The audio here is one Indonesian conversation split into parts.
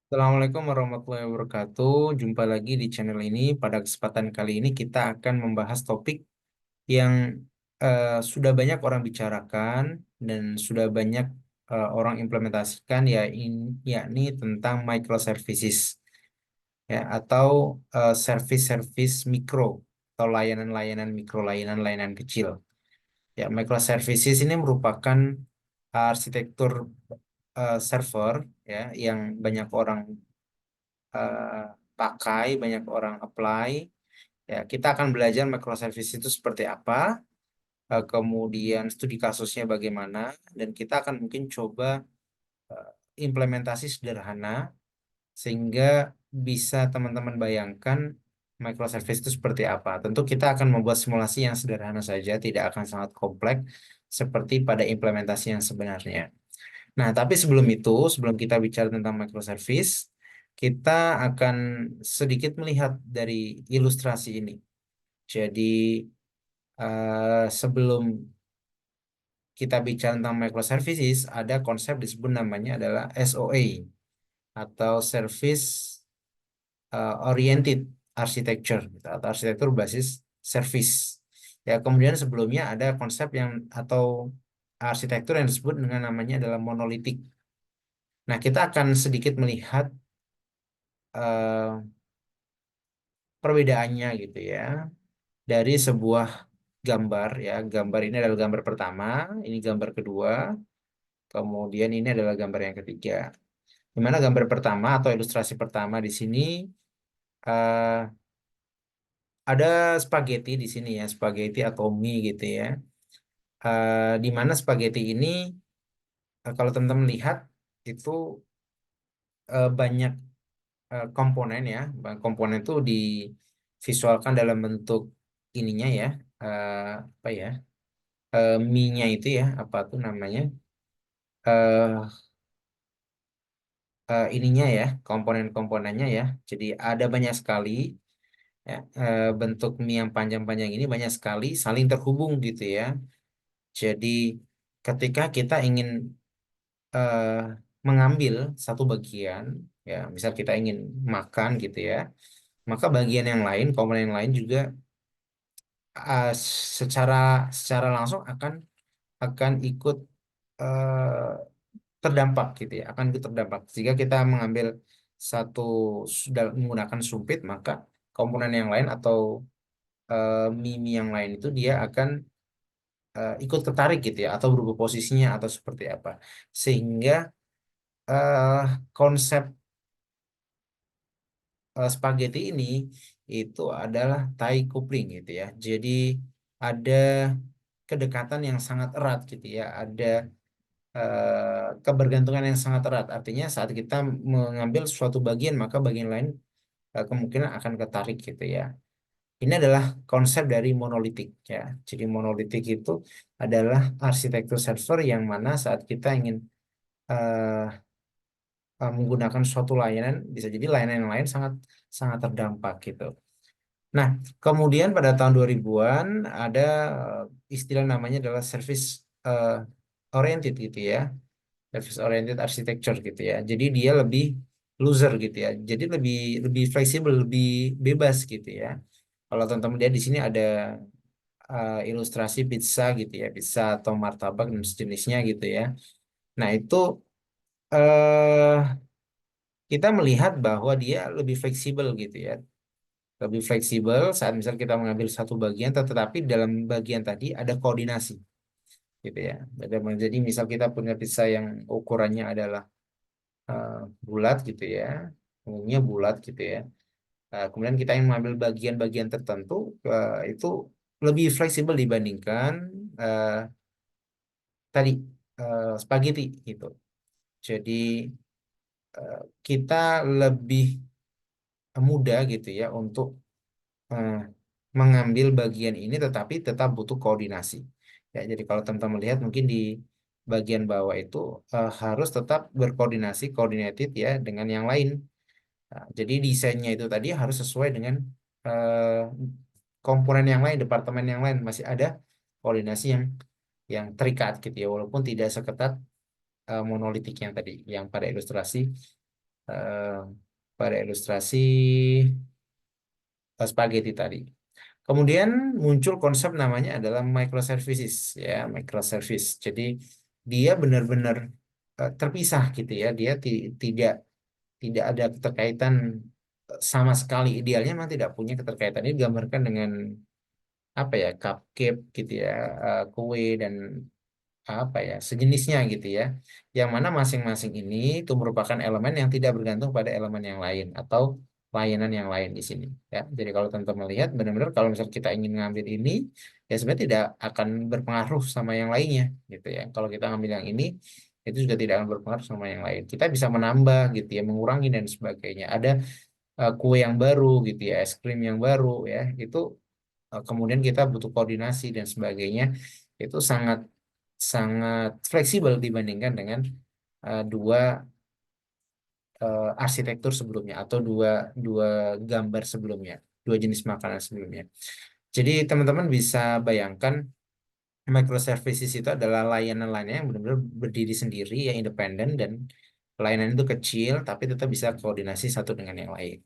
Assalamualaikum warahmatullahi wabarakatuh. Jumpa lagi di channel ini. Pada kesempatan kali ini kita akan membahas topik yang sudah banyak orang bicarakan dan sudah banyak orang implementasikan, yakni tentang microservices, ya, atau service-service mikro atau layanan-layanan mikro, layanan-layanan kecil. Ya, microservices ini merupakan arsitektur server, ya, yang banyak orang eh, pakai, banyak orang apply. Ya, kita akan belajar microservice itu seperti apa, kemudian studi kasusnya bagaimana, dan kita akan mungkin coba eh, implementasi sederhana sehingga bisa teman-teman bayangkan microservice itu seperti apa. Tentu kita akan membuat simulasi yang sederhana saja, tidak akan sangat kompleks seperti pada implementasi yang sebenarnya. Nah, tapi sebelum itu, sebelum kita bicara tentang microservice, kita akan sedikit melihat dari ilustrasi ini. Jadi, sebelum kita bicara tentang microservices, ada konsep disebut namanya adalah SOA atau Service Oriented Architecture, gitu, atau arsitektur basis service. Ya, kemudian sebelumnya ada konsep yang atau arsitektur yang disebut dengan namanya adalah monolitik. Nah, kita akan sedikit melihat eh, perbedaannya gitu ya dari sebuah gambar, ya. Gambar ini adalah gambar pertama, ini gambar kedua, kemudian ini adalah gambar yang ketiga. Di mana gambar pertama atau ilustrasi pertama di sini eh, ada spaghetti di sini, ya, spaghetti atau mie gitu ya. Di mana spaghetti ini kalau teman-teman lihat itu banyak komponen, ya. Komponen itu divisualkan dalam bentuk ininya, ya, apa ya, mie-nya itu, ya, apa tuh namanya, eh ininya, ya, komponen-komponennya, ya. Jadi ada banyak sekali, ya, bentuk mie yang panjang-panjang ini banyak sekali saling terhubung gitu ya. Jadi ketika kita ingin eh, mengambil satu bagian, ya, misal kita ingin makan gitu ya, maka bagian yang lain, komponen yang lain juga eh, secara secara langsung akan ikut eh, terdampak gitu ya, akan ikut terdampak. Jika kita mengambil satu sudah menggunakan sumpit, maka komponen yang lain atau mimi yang lain itu dia akan ikut tertarik gitu ya, atau berubah posisinya atau seperti apa. Sehingga eh, konsep spaghetti ini itu adalah tie coupling gitu ya. Jadi ada kedekatan yang sangat erat gitu ya, ada kebergantungan yang sangat erat. Artinya saat kita mengambil suatu bagian, maka bagian lain kemungkinan akan ketarik gitu ya. Ini adalah konsep dari monolitik, ya. Jadi monolitik itu adalah arsitektur server yang mana saat kita ingin eh, menggunakan suatu layanan, bisa jadi layanan yang lain sangat sangat terdampak gitu. Nah, kemudian pada tahun 2000-an ada istilah namanya adalah service eh, oriented gitu ya. Service oriented architecture gitu ya. Jadi dia lebih loser gitu ya. Jadi lebih lebih fleksibel, lebih bebas gitu ya. Kalau teman-teman lihat di sini ada ilustrasi pizza gitu ya, pizza atau martabak dan sejenisnya gitu ya. Nah, itu eh kita melihat bahwa dia lebih fleksibel gitu ya. Lebih fleksibel saat misal kita mengambil satu bagian, tetapi dalam bagian tadi ada koordinasi gitu ya. Jadi misal kita punya pizza yang ukurannya adalah eh, bulat gitu ya, umumnya bulat gitu ya. Kemudian kita ingin mengambil bagian-bagian tertentu, itu lebih fleksibel dibandingkan eh, tadi spaghetti gitu. Jadi kita lebih mudah gitu ya untuk eh, mengambil bagian ini, tetapi tetap butuh koordinasi. Ya, jadi kalau teman-teman melihat mungkin di bagian bawah itu harus tetap berkoordinasi, coordinated ya dengan yang lain. Nah, jadi desainnya itu tadi harus sesuai dengan eh, komponen yang lain, departemen yang lain, masih ada koordinasi yang terikat gitu ya, walaupun tidak seketat monolitik yang tadi, yang pada ilustrasi eh, pada ilustrasi spaghetti tadi. Kemudian muncul konsep namanya adalah microservices ya, microservice. Jadi dia benar-benar terpisah gitu ya. Dia tidak tidak ada keterkaitan sama sekali. Idealnya memang tidak punya keterkaitan. Ini digambarkan dengan apa ya, cupcake gitu ya, kue dan apa ya sejenisnya gitu ya, yang mana masing-masing ini itu merupakan elemen yang tidak bergantung pada elemen yang lain atau layanan yang lain di sini ya. Jadi kalau teman-teman melihat benar-benar kalau misal kita ingin ngambil ini ya sebenarnya tidak akan berpengaruh sama yang lainnya gitu ya. Kalau kita ngambil yang ini itu juga tidak akan berpengaruh sama yang lain. Kita bisa menambah gitu ya, mengurangi dan sebagainya. Ada kue yang baru gitu ya, es krim yang baru ya, itu kemudian kita butuh koordinasi dan sebagainya, itu sangat sangat fleksibel dibandingkan dengan dua arsitektur sebelumnya atau dua dua gambar sebelumnya, dua jenis makanan sebelumnya. Jadi teman-teman bisa bayangkan microservices itu adalah layanan-layanan yang benar-benar berdiri sendiri, yang independen dan layanan itu kecil tapi tetap bisa koordinasi satu dengan yang lain.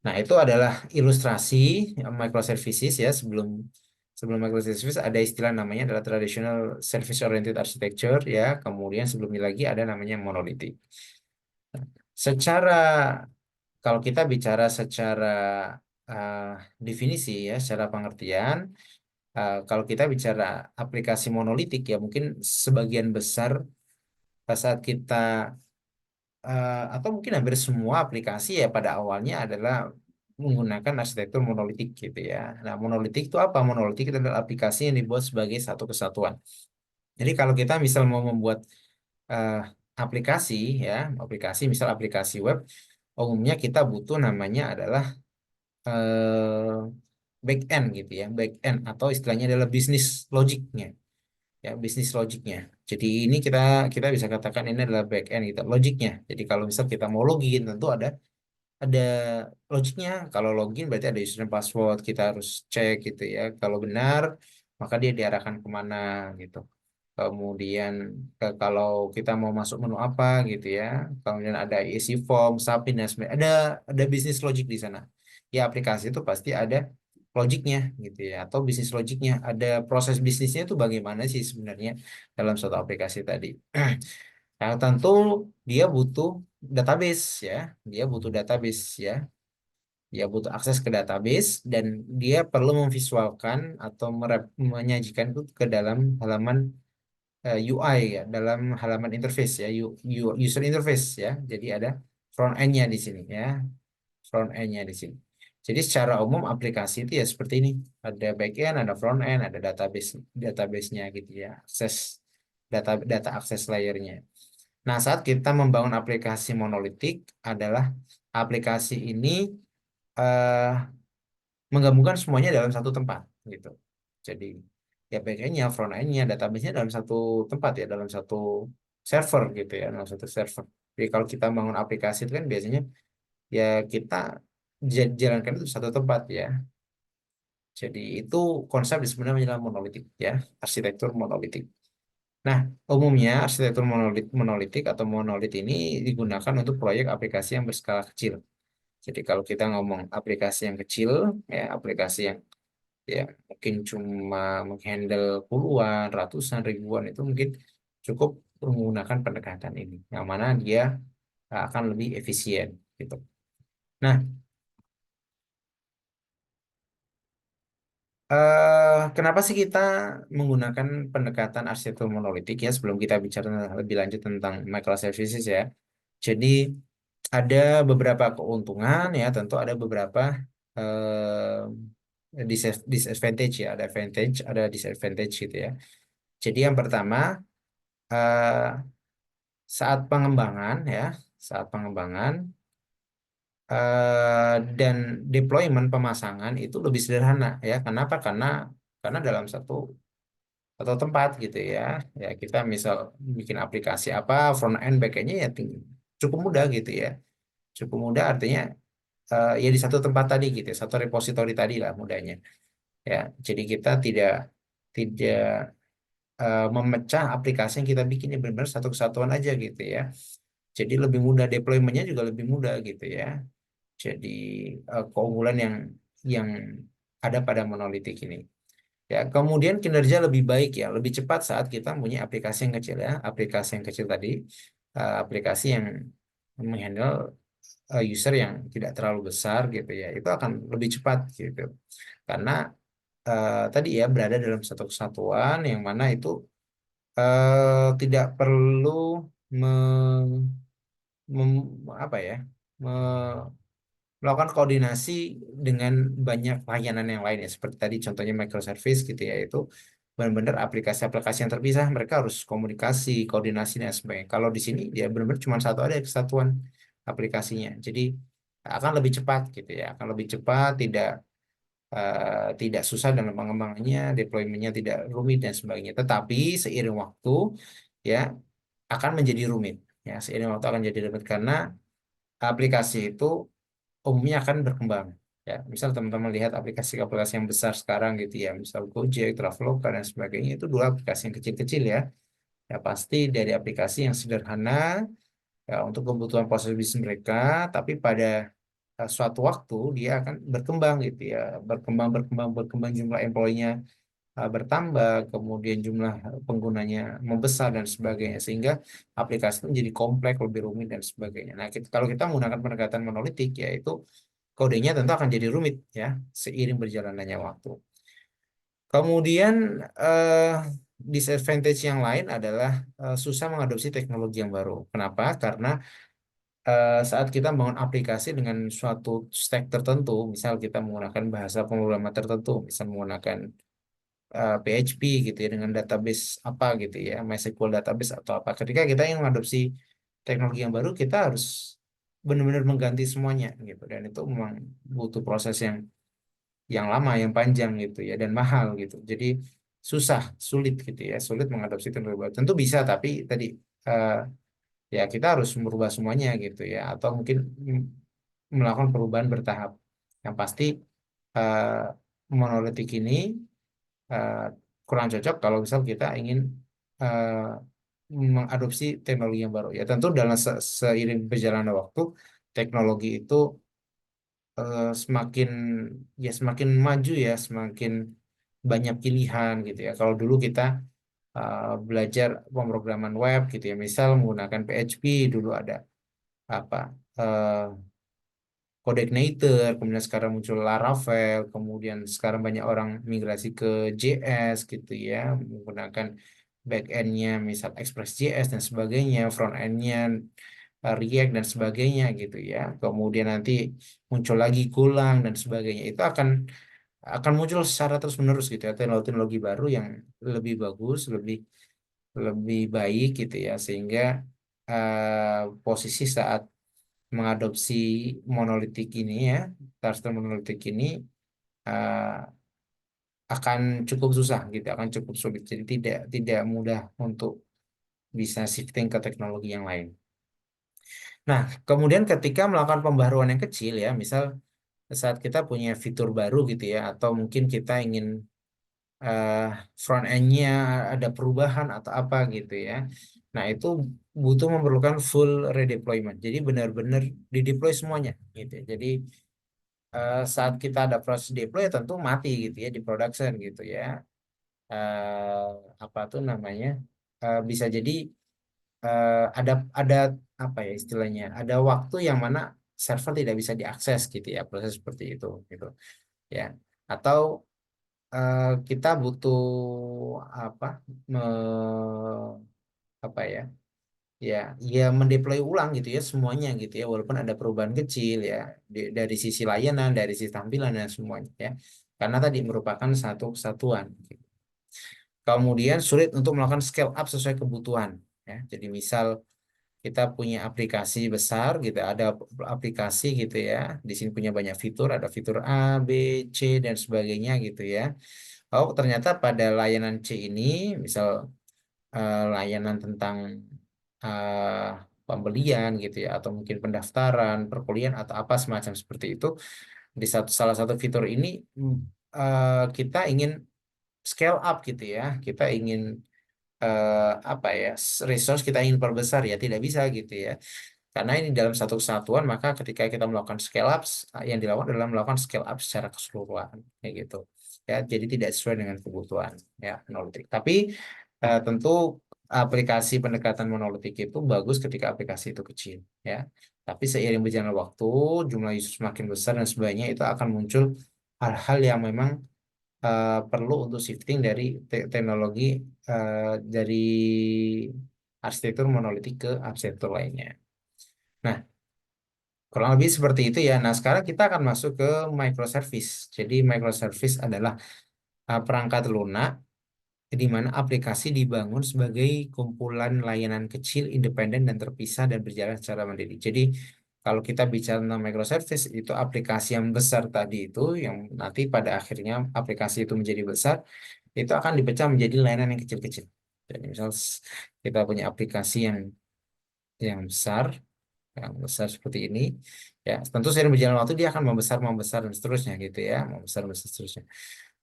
Nah, itu adalah ilustrasi microservices ya. Sebelum sebelum microservices ada istilah namanya adalah traditional service oriented architecture ya. Kemudian sebelumnya lagi ada namanya monolithic. Secara kalau kita bicara secara uh, definisi ya, secara pengertian, kalau kita bicara aplikasi monolitik ya mungkin sebagian besar saat kita atau mungkin hampir semua aplikasi ya pada awalnya adalah menggunakan arsitektur monolitik gitu ya. Nah, monolitik itu apa? Monolitik itu adalah aplikasi yang dibuat sebagai satu kesatuan. Jadi kalau kita misal mau membuat eh, aplikasi ya, aplikasi misal aplikasi web, umumnya kita butuh namanya adalah eh, back end gitu ya, back end atau istilahnya adalah bisnis logiknya ya, bisnis logiknya. Jadi ini kita kita bisa katakan ini adalah back end gitu, logiknya. Jadi kalau misal kita mau login tentu ada logiknya. Kalau login berarti ada username password, kita harus cek gitu ya. Kalau benar, maka dia diarahkan kemana gitu. Kemudian kalau kita mau masuk menu apa gitu ya. Kemudian ada isi form, submit dan sebagainya. Ada bisnis logic di sana. Ya aplikasi itu pasti ada logiknya gitu ya. Atau bisnis logiknya. Ada proses bisnisnya itu bagaimana sih sebenarnya dalam suatu aplikasi tadi. Nah, tentu dia butuh database ya. Dia butuh database ya. Dia butuh akses ke database dan dia perlu memvisualkan atau menyajikan itu ke dalam halaman UI ya, dalam halaman interface ya, user interface ya. Jadi ada front end-nya di sini ya, front end-nya di sini. Jadi secara umum aplikasi itu ya seperti ini. Ada back end, ada front end, ada database-nya gitu ya. Akses data akses layer-nya. Nah, saat kita membangun aplikasi monolitik adalah aplikasi ini eh, menggabungkan semuanya dalam satu tempat gitu. Jadi ya backend-nya, front end-nya, database-nya dalam satu tempat ya, dalam satu server gitu ya, dalam satu server. Jadi kalau kita bangun aplikasi itu kan biasanya ya kita jalankan itu satu tempat ya. Jadi itu konsep sebenarnya adalah monolitik ya, arsitektur monolitik. Nah, umumnya arsitektur monolitik atau monolit ini digunakan untuk proyek aplikasi yang berskala kecil. Jadi kalau kita ngomong aplikasi yang kecil, ya aplikasi yang ya mungkin cuma menghandle puluhan, ratusan, ribuan itu mungkin cukup menggunakan pendekatan ini, yang mana dia akan lebih efisien gitu. Nah, kenapa sih kita menggunakan pendekatan arsitektur monolitik ya sebelum kita bicara lebih lanjut tentang microservices ya. Jadi ada beberapa keuntungan ya, tentu ada beberapa disadvantage ya, ada advantage, ada disadvantage gitu ya. Jadi yang pertama eh, saat pengembangan ya, saat pengembangan dan deployment pemasangan itu lebih sederhana ya. Kenapa? Karena dalam satu tempat gitu ya. Ya kita misal bikin aplikasi apa front end back endnya ya cukup mudah gitu ya. Cukup mudah artinya ya di satu tempat tadi gitu, ya, satu repository tadi lah mudahnya. Ya, jadi kita tidak memecah aplikasi yang kita bikin ini benar-benar satu kesatuan aja gitu ya. Jadi lebih mudah deployment-nya juga lebih mudah gitu ya. Jadi keunggulan yang ada pada monolitik ini. Ya, kemudian kinerja lebih baik ya, lebih cepat saat kita punya aplikasi yang kecil ya. Aplikasi yang kecil tadi, aplikasi yang menghandle user yang tidak terlalu besar gitu ya, itu akan lebih cepat gitu. Karena tadi ya berada dalam satu kesatuan yang mana itu tidak perlu me- apa ya, melakukan koordinasi dengan banyak layanan yang lain ya seperti tadi contohnya microservice gitu ya itu benar-benar aplikasi-aplikasi yang terpisah mereka harus komunikasi koordinasi dan sebagainya kalau di sini dia benar-benar cuma satu ada kesatuan aplikasinya jadi akan lebih cepat gitu ya akan lebih cepat tidak susah dalam pengembangannya deploymentnya tidak rumit dan sebagainya tetapi seiring waktu ya akan menjadi rumit ya seiring waktu akan jadi rumit karena aplikasi itu umumnya akan berkembang. Ya, misal teman-teman lihat aplikasi-aplikasi yang besar sekarang gitu ya, misal Gojek, Traveloka dan sebagainya itu dua aplikasi yang kecil-kecil ya. Ya pasti dari aplikasi yang sederhana ya untuk kebutuhan proses bisnis mereka, tapi pada suatu waktu dia akan berkembang gitu ya, berkembang jumlah employee-nya bertambah, kemudian jumlah penggunanya membesar dan sebagainya, sehingga aplikasi itu menjadi kompleks, lebih rumit dan sebagainya. Nah, kalau kita menggunakan pendekatan monolitik, yaitu kodenya tentu akan jadi rumit ya seiring berjalannya waktu. Kemudian eh, disadvantage yang lain adalah susah mengadopsi teknologi yang baru. Kenapa? Karena saat kita membangun aplikasi dengan suatu stack tertentu, misal kita menggunakan bahasa pemrograman tertentu, misal menggunakan PHP gitu ya dengan database apa gitu ya, MySQL database atau apa. Ketika kita ingin mengadopsi teknologi yang baru, kita harus benar-benar mengganti semuanya gitu dan itu memang butuh proses yang lama, yang panjang gitu ya, dan mahal gitu. Jadi sulit gitu ya, sulit mengadopsi teknologi baru. Tentu bisa, tapi tadi eh, ya kita harus merubah semuanya gitu ya, atau mungkin melakukan perubahan bertahap. Yang pasti monolitik ini eh, kurang cocok kalau misal kita ingin eh, mengadopsi teknologi yang baru. Ya tentu dalam seiring berjalannya waktu, teknologi itu semakin semakin maju ya, semakin banyak pilihan gitu ya. Kalau dulu kita belajar pemrograman web gitu ya, misal menggunakan PHP dulu ada apa eh, Codeignator, kemudian sekarang muncul Laravel, kemudian sekarang banyak orang migrasi ke JS gitu ya, menggunakan back-end-nya misal Express.js dan sebagainya, front-end-nya React dan sebagainya gitu ya. Kemudian nanti muncul lagi Golang dan sebagainya. Itu akan muncul secara terus-menerus gitu ya, teknologi-teknologi baru yang lebih bagus, lebih lebih baik gitu ya, sehingga posisi saat mengadopsi monolitik ini ya, cluster monolitik ini eh, akan cukup susah gitu, akan cukup sulit. Jadi tidak tidak mudah untuk bisa shifting ke teknologi yang lain. Nah, kemudian ketika melakukan pembaruan yang kecil ya, misal saat kita punya fitur baru gitu ya, atau mungkin kita ingin eh, front end-nya ada perubahan atau apa gitu ya. Nah, itu butuh memerlukan full redeployment. Jadi benar-benar dideploy semuanya gitu ya. Jadi saat kita ada proses deploy ya tentu mati gitu ya di production gitu ya. Eh, apa tuh namanya? Bisa jadi ada apa ya istilahnya? Ada waktu yang mana server tidak bisa diakses gitu ya, proses seperti itu gitu ya. Atau kita butuh apa? Apa ya? Ya, ya mendeploy ulang gitu ya semuanya gitu ya, walaupun ada perubahan kecil ya dari sisi layanan, dari sisi tampilan dan semuanya ya. Karena tadi merupakan satu kesatuan. Kemudian sulit untuk melakukan scale up sesuai kebutuhan ya. Jadi misal kita punya aplikasi besar gitu, ada aplikasi gitu ya. Di sini punya banyak fitur, ada fitur A, B, C dan sebagainya gitu ya. Oh, ternyata pada layanan C ini, misal layanan tentang eh, pembelian gitu ya, atau mungkin pendaftaran, perkuliahan atau apa semacam seperti itu. Di salah satu fitur ini kita ingin scale up gitu ya, kita ingin apa ya, resource kita ingin perbesar ya tidak bisa gitu ya. Karena ini dalam satu kesatuan, maka ketika kita melakukan scale up, yang dilakukan adalah melakukan scale up secara keseluruhan, kayak gitu. Ya, jadi tidak sesuai dengan kebutuhan ya monolitik. Tapi tentu aplikasi pendekatan monolitik itu bagus ketika aplikasi itu kecil, ya. Tapi seiring berjalannya waktu, jumlah user semakin besar dan sebagainya, itu akan muncul hal-hal yang memang perlu untuk shifting dari teknologi dari arsitektur monolitik ke arsitektur lainnya. Nah, kurang lebih seperti itu ya. Nah, sekarang kita akan masuk ke microservice. Jadi microservice adalah perangkat lunak di mana aplikasi dibangun sebagai kumpulan layanan kecil, independen dan terpisah dan berjalan secara mandiri. Jadi kalau kita bicara tentang microservice, itu aplikasi yang besar tadi itu, yang nanti pada akhirnya aplikasi itu menjadi besar, itu akan dipecah menjadi layanan yang kecil-kecil. Jadi misal kita punya aplikasi yang besar seperti ini, ya tentu seiring berjalan waktu dia akan membesar, membesar dan seterusnya gitu ya, membesar, membesar seterusnya.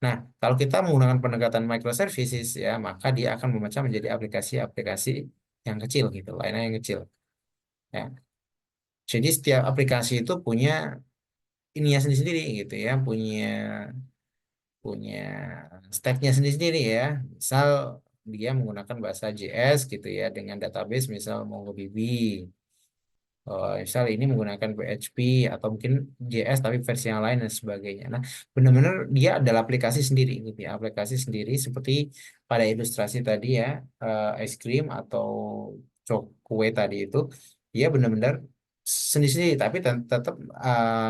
Nah, kalau kita menggunakan pendekatan microservices ya, maka dia akan memecah menjadi aplikasi-aplikasi yang kecil gitu, layanan yang kecil. Ya, jadi setiap aplikasi itu punya ininya sendiri-sendiri gitu ya, punya punya stacknya sendiri-sendiri ya. Misal dia menggunakan bahasa JS gitu ya dengan database misal MongoDB. Misal ini menggunakan PHP atau mungkin JS tapi versi yang lain dan sebagainya. Nah, benar-benar dia adalah aplikasi sendiri gitu ya, aplikasi sendiri seperti pada ilustrasi tadi ya, es krim atau kue tadi itu, dia benar-benar sendiri-sendiri, tapi tetap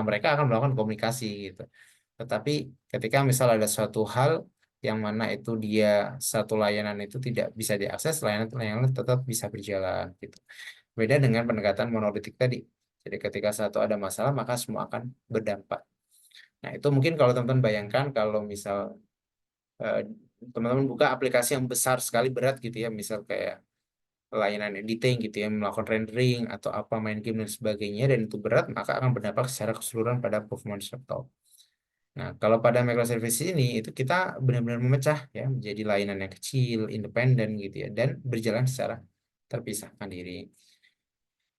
mereka akan melakukan komunikasi gitu. Tetapi ketika misal ada suatu hal yang mana itu dia satu layanan itu tidak bisa diakses, layanan tetap bisa berjalan gitu. Beda dengan pendekatan monolitik tadi. Jadi ketika satu ada masalah, maka semua akan berdampak. Nah, itu mungkin kalau teman-teman bayangkan kalau misal eh, teman-teman buka aplikasi yang besar sekali berat gitu ya, misal kayak layanan editing gitu ya, melakukan rendering atau apa main game dan sebagainya, dan itu berat, maka akan berdampak secara keseluruhan pada performance laptop. Nah, kalau pada microservice ini itu kita benar-benar memecah ya menjadi layanan yang kecil, independen gitu ya, dan berjalan secara terpisahkan diri.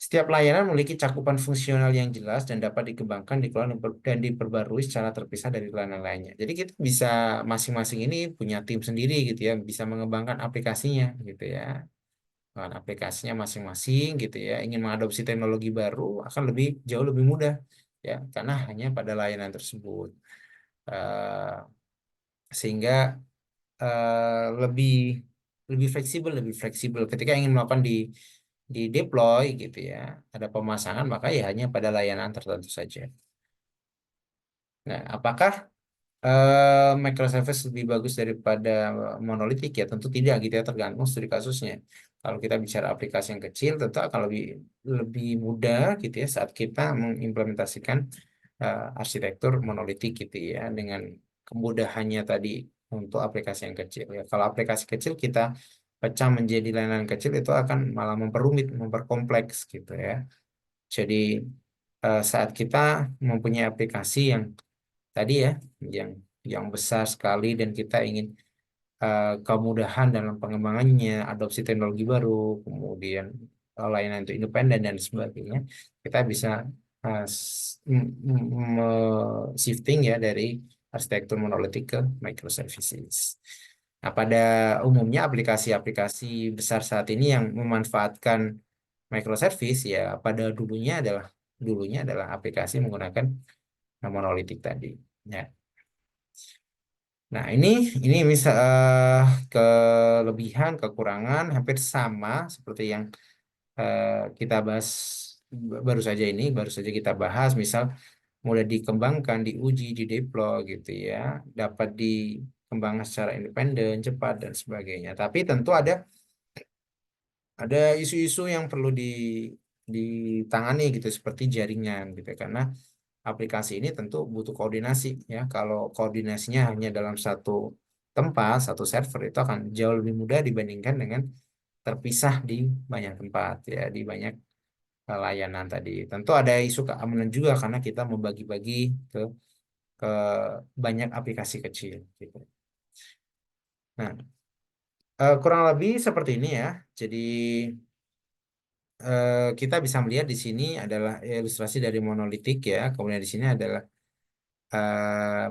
Setiap layanan memiliki cakupan fungsional yang jelas dan dapat dikembangkan, dikelola, dan diperbarui secara terpisah dari layanan lainnya. Jadi kita bisa masing-masing ini punya tim sendiri gitu ya, bisa mengembangkan aplikasinya gitu ya. Dengan aplikasinya masing-masing gitu ya. Ingin mengadopsi teknologi baru akan lebih jauh lebih mudah ya, karena hanya pada layanan tersebut. Eh, Sehingga lebih lebih fleksibel ketika ingin melakukan di deploy gitu ya, ada pemasangan maka ya hanya pada layanan tertentu saja. Nah, apakah microservice lebih bagus daripada monolitik ya? Tentu tidak gitu ya, tergantung studi kasusnya. Kalau kita bicara aplikasi yang kecil tentu akan lebih lebih mudah gitu ya saat kita mengimplementasikan arsitektur monolitik gitu ya, dengan kemudahannya tadi untuk aplikasi yang kecil ya. Kalau aplikasi kecil kita pecah menjadi layanan kecil itu akan malah memperumit, memperkompleks gitu ya. Jadi saat kita mempunyai aplikasi yang tadi ya, yang yang besar sekali dan kita ingin kemudahan dalam pengembangannya, adopsi teknologi baru, kemudian layanan itu independen dan sebagainya, kita bisa shifting ya dari arsitektur monolitik ke microservices. Nah, pada umumnya aplikasi-aplikasi besar saat ini yang memanfaatkan microservice ya pada dulunya adalah aplikasi menggunakan monolitik tadi. Ya. Nah, ini misal kelebihan, kekurangan hampir sama seperti yang eh, kita bahas baru saja kita bahas, misal mulai dikembangkan, diuji, dideploy gitu ya, dapat dikembangkan secara independen, cepat dan sebagainya. Tapi tentu ada isu-isu yang perlu ditangani gitu seperti jaringan gitu karena aplikasi ini tentu butuh koordinasi ya. Kalau koordinasinya hanya dalam satu tempat, satu server itu akan jauh lebih mudah dibandingkan dengan terpisah di banyak tempat ya, di banyak layanan tadi. Tentu ada isu keamanan juga karena kita membagi-bagi ke banyak aplikasi kecil gitu. Nah, Kurang lebih seperti ini ya. Jadi kita bisa melihat di sini adalah ilustrasi dari monolitik ya. Kemudian di sini adalah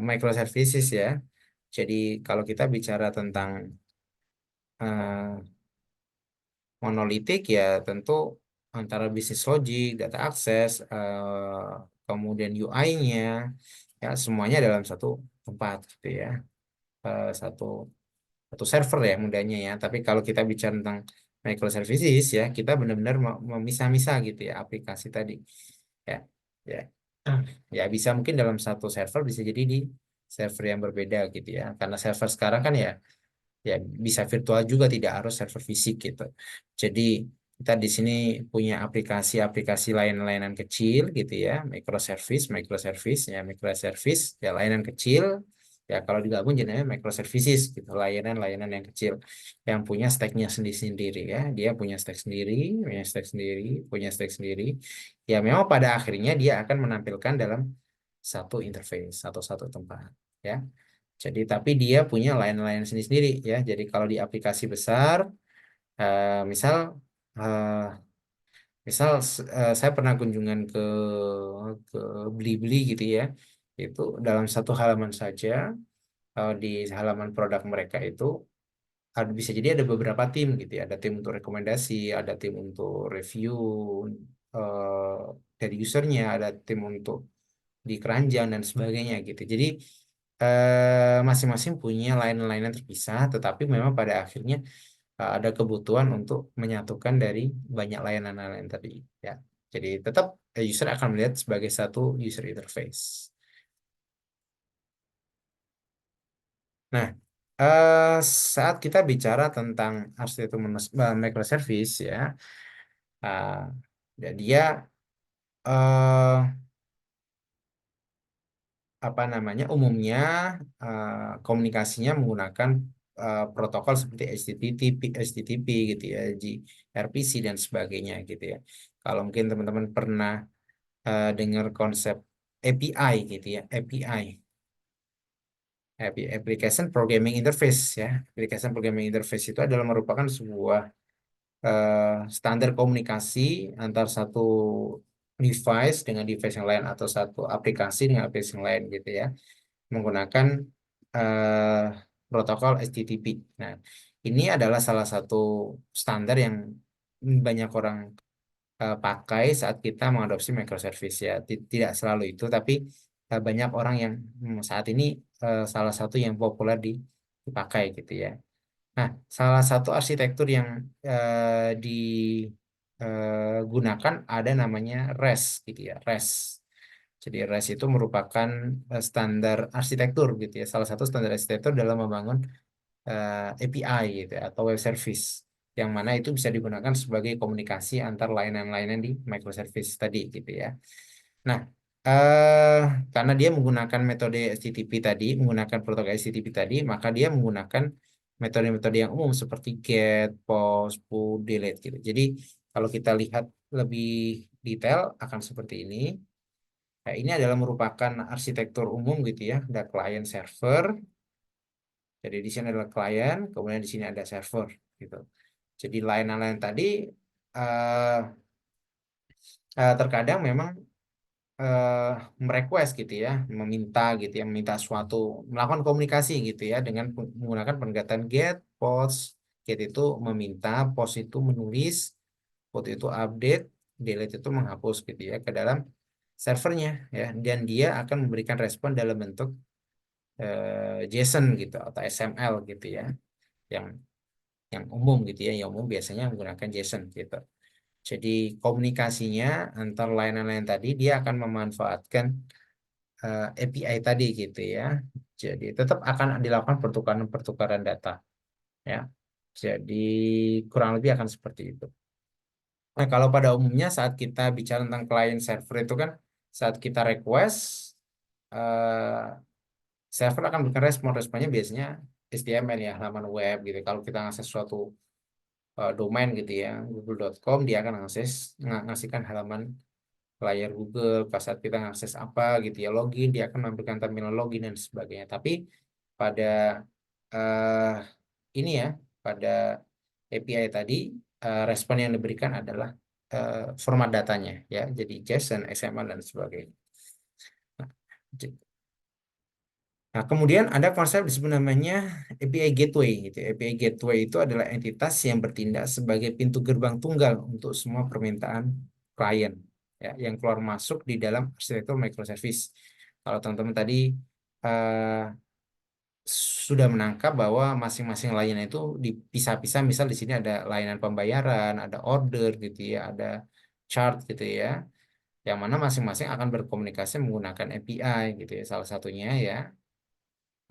microservices ya. Jadi kalau kita bicara tentang eh, monolitik ya tentu antara bisnis logic, data access, kemudian UI-nya ya semuanya dalam satu tempat gitu ya. Satu satu server ya mudahnya ya. Tapi kalau kita bicara tentang microservices ya, kita benar-benar memisah-misah gitu ya aplikasi tadi. Ya, ya, ya bisa mungkin dalam satu server bisa jadi di server yang berbeda gitu ya. Karena server sekarang kan ya bisa virtual juga tidak harus server fisik gitu. Jadi kita di sini punya aplikasi-aplikasi layanan-layanan kecil gitu ya, microservice ya microservice ya layanan kecil ya kalau digabung jadinya microservices gitu, layanan-layanan yang kecil yang punya stacknya sendiri-sendiri ya, dia punya stack sendiri, punya stack sendiri, punya stack sendiri. Ya memang pada akhirnya dia akan menampilkan dalam satu interface atau satu tempat ya. Jadi, tapi dia punya layanan-layanan sendiri-sendiri ya. Jadi, kalau di aplikasi besar, misal, eh, saya pernah kunjungan ke Blibli gitu ya. Itu dalam satu halaman saja, di halaman produk mereka itu bisa jadi ada beberapa tim gitu ya. Ada tim untuk rekomendasi, ada tim untuk review eh, dari usernya, ada tim untuk di keranjang dan sebagainya gitu. Jadi masing-masing punya layanan-layanan terpisah, tetapi memang pada akhirnya ada kebutuhan untuk menyatukan dari banyak layanan-layanan tadi ya. Jadi tetap user akan melihat sebagai satu user interface. Nah, eh, saat kita bicara tentang arsitektur microservice ya, uh, dia eh, apa namanya umumnya komunikasinya menggunakan protokol seperti HTTP gitu ya, gRPC dan sebagainya gitu ya. Kalau mungkin teman-teman pernah dengar konsep API gitu ya, Application Programming Interface ya. Application Programming Interface itu adalah merupakan sebuah standar komunikasi antar satu device dengan device yang lain atau satu aplikasi dengan aplikasi yang lain gitu ya, menggunakan eh, protokol HTTP. Nah, ini adalah salah satu standar yang banyak orang pakai saat kita mengadopsi microservice ya. Tidak selalu itu, tapi banyak orang yang saat ini salah satu yang populer dipakai gitu ya. Nah, salah satu arsitektur yang digunakan ada namanya REST gitu ya, REST. Jadi REST itu merupakan standar arsitektur gitu ya. Salah satu standar arsitektur dalam membangun API gitu ya, atau web service yang mana itu bisa digunakan sebagai komunikasi antar layanan-layanan di microservice tadi gitu ya. Nah, eh, karena dia menggunakan metode HTTP tadi, menggunakan protokol HTTP tadi, maka dia menggunakan metode-metode yang umum seperti get, post, put, delete gitu. Jadi kalau kita lihat lebih detail akan seperti ini. Nah, ini adalah merupakan arsitektur umum gitu ya. Ada client server. Jadi di sini adalah klien, kemudian di sini ada server gitu. Jadi layanan-layanan tadi eh, terkadang memang eh, merequest gitu ya, meminta gitu ya, meminta suatu, melakukan komunikasi gitu ya dengan menggunakan pendekatan get, post. Get itu meminta, post itu menulis, put itu update, delete itu menghapus gitu ya ke dalam servernya ya, dan dia akan memberikan respon dalam bentuk JSON gitu atau XML gitu ya, yang umum gitu ya, yang umum biasanya menggunakan JSON gitu. Jadi komunikasinya antar layanan-layanan tadi dia akan memanfaatkan API tadi gitu ya. Jadi tetap akan dilakukan pertukaran-pertukaran data ya. Jadi kurang lebih akan seperti itu. Nah, kalau pada umumnya saat kita bicara tentang client server itu kan saat kita request server akan berikan responnya biasanya HTML ya, halaman web gitu. Kalau kita ngakses suatu domain gitu ya, google.com, dia akan ngasihkan halaman layar Google. Pas saat kita ngakses apa gitu ya, login, dia akan menampilkan terminal login dan sebagainya. Tapi pada eh, ini ya, pada API tadi, respon yang diberikan adalah format datanya ya, jadi JSON, XML dan sebagainya. Nah, Nah, kemudian ada konsep disebut namanya API Gateway gitu. API Gateway itu adalah entitas yang bertindak sebagai pintu gerbang tunggal untuk semua permintaan klien ya, yang keluar masuk di dalam arsitektur microservice. Kalau teman-teman tadi eh, sudah menangkap bahwa masing-masing layanan itu dipisah-pisah, misal di sini ada layanan pembayaran, ada order gitu ya, ada chart gitu ya, yang mana masing-masing akan berkomunikasi menggunakan API gitu ya. Salah satunya ya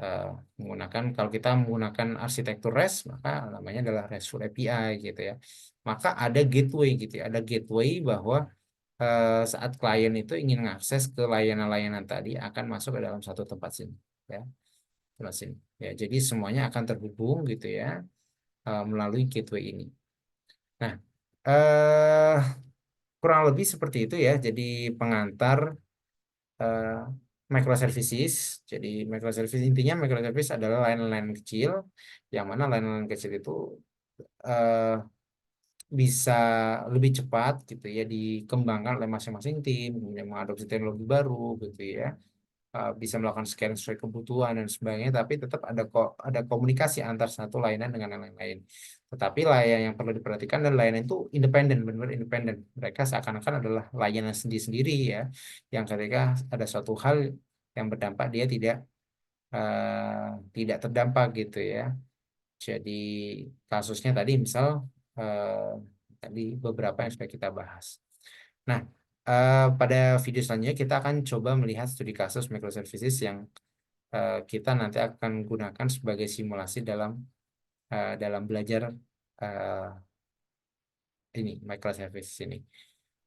eh, menggunakan, kalau kita menggunakan arsitektur REST maka namanya adalah RESTful API gitu ya. Maka ada gateway gitu ya, ada gateway bahwa saat klien itu ingin mengakses ke layanan-layanan tadi akan masuk ke dalam satu tempat sini ya, tempat sini ya. Jadi semuanya akan terhubung gitu ya, melalui gateway ini. Nah, eh kurang lebih seperti itu ya. Jadi pengantar eh, microservices. Jadi microservice, intinya microservice adalah layanan-layanan kecil, yang mana layanan kecil itu eh, bisa lebih cepat gitu ya dikembangkan oleh masing-masing tim, kemudian mengadopsi teknologi baru gitu ya. Bisa melakukan scan sesuai kebutuhan dan sebagainya, tapi tetap ada kok ada komunikasi antar satu layanan dengan yang lain. Tetapi layanan yang perlu diperhatikan dan layanan itu independen, benar-benar independen. Mereka seakan-akan adalah layanan sendiri-sendiri ya, yang ketika ada suatu hal yang berdampak dia tidak terdampak gitu ya. Jadi kasusnya tadi misal tadi beberapa yang sudah kita bahas. Nah, pada video selanjutnya kita akan coba melihat studi kasus microservices yang kita nanti akan gunakan sebagai simulasi dalam belajar eh, ini microservices ini.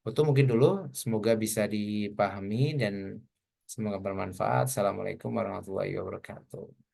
Itu mungkin dulu, semoga bisa dipahami dan semoga bermanfaat. Assalamualaikum warahmatullahi wabarakatuh.